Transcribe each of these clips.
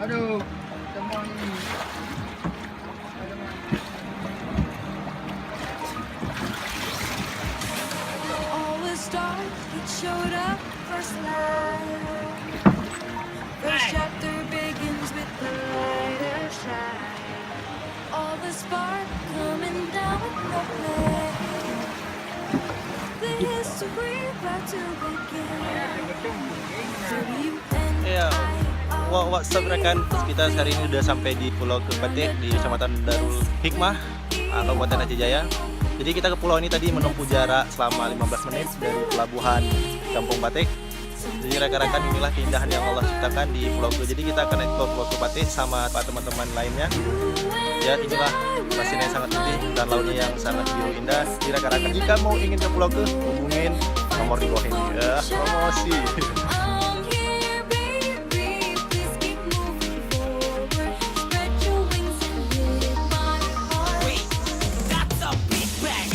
Aduh, semua ini. Always start, it showed up first light. First chapter begins with the light of shine. All the spark coming down with no play. The history about to begin. So you and Iya. What's up rekan? Kita hari ini udah sampai di Pulau Kebatik di Kecamatan Darul Hikmah, Kabupaten Aceh Jaya. Jadi kita ke pulau ini tadi menempuh jarak selama 15 menit dari pelabuhan Kampung Batik. Jadi rekan-rekan, inilah keindahan yang Allah ciptakan di Pulau Ke. Jadi kita akan naik ke Pulau Kebatik sama teman-teman lainnya. Ya, inilah pasirnya yang sangat putih dan lautnya yang sangat biru indah. Jadi rekan-rekan, jika mau ingin ke Pulau Ke, hubungin nomor di bawah ini. Ya, promosi. I'm here, baby. Please keep moving forward. Spread your wings and hit my heart. Wait, that's a big bang.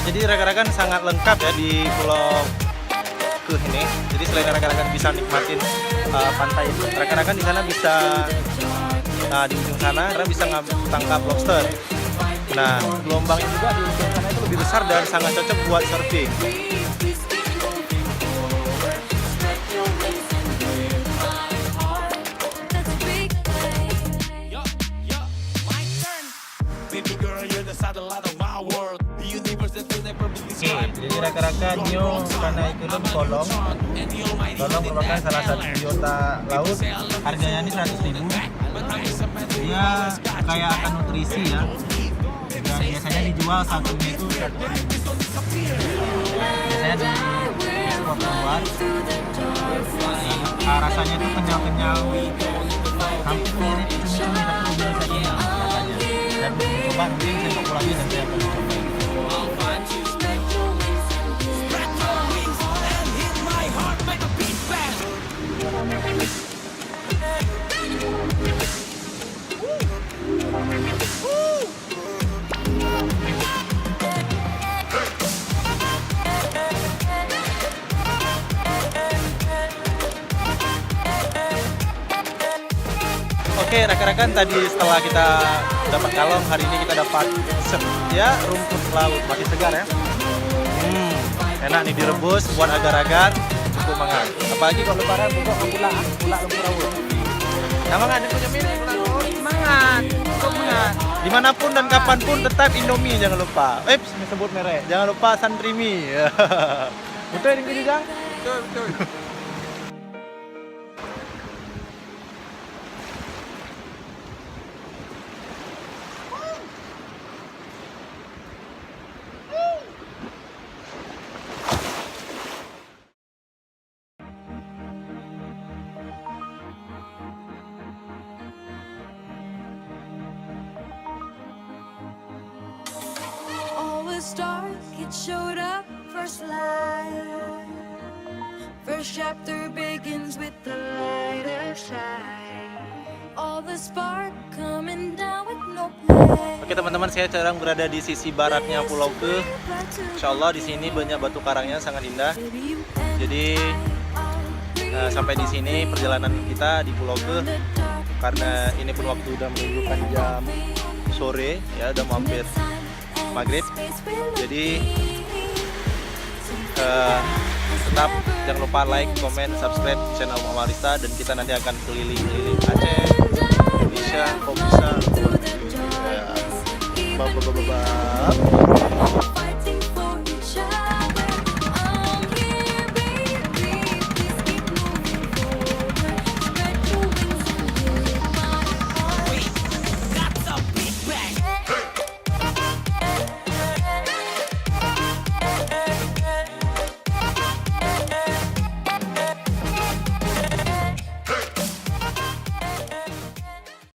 Jadi rekan-rekan sangat lengkap ya di Pulau Ke ini. Jadi selain rekan-rekan bisa nikmatin pantai itu, rekan-rekan di sana bisa di ujung sana rekan bisa tangkap lobster. Nah, gelombangnya juga di ujung sana itu lebih besar dan sangat cocok buat surfing. Jadi rekan-rekan nyo karena itu kolong merupakan salah satu biota laut. Harganya ini 100.000. Dia kayak akan nutrisi ya. Dan biasanya dijual satunya itu 100.000. Biasanya diekspor keluar. Rasanya itu kenyal-kenyal, hampir mirip cumi-cumi tapi lebih kenyal rasanya. Dan coba mungkin saya mau pulangnya dan saya akan coba. Oke rekan-rekan, tadi setelah kita dapat kalong, hari ini kita dapat ya rumput laut, masih segar ya. Enak nih direbus buat agar-agar untuk mangan. Apalagi kalau lebaran buka pula lembu laut. Nah mangan ini punya milik laut, mangan, untuk mangan. Dimanapun dan kapanpun tetap Indomie jangan lupa. Sebut merek, jangan lupa Santrimi. Betul ini Jang? Betul. Start, it showed up first light. First chapter begins with the light of shine. All the spark coming down with no play. Oke teman-teman, saya sekarang berada di sisi baratnya Pulau Ke. Insya Allah di sini banyak batu karangnya sangat indah. Jadi sampai di sini perjalanan kita di Pulau Ke. Karena ini pun waktu udah menunjukkan jam sore, ya udah hampir maghrib. Jadi tetap jangan lupa like, comment, subscribe channel Muhammad Arista, dan kita nanti akan keliling-keliling Aceh, Indonesia, kok bisa.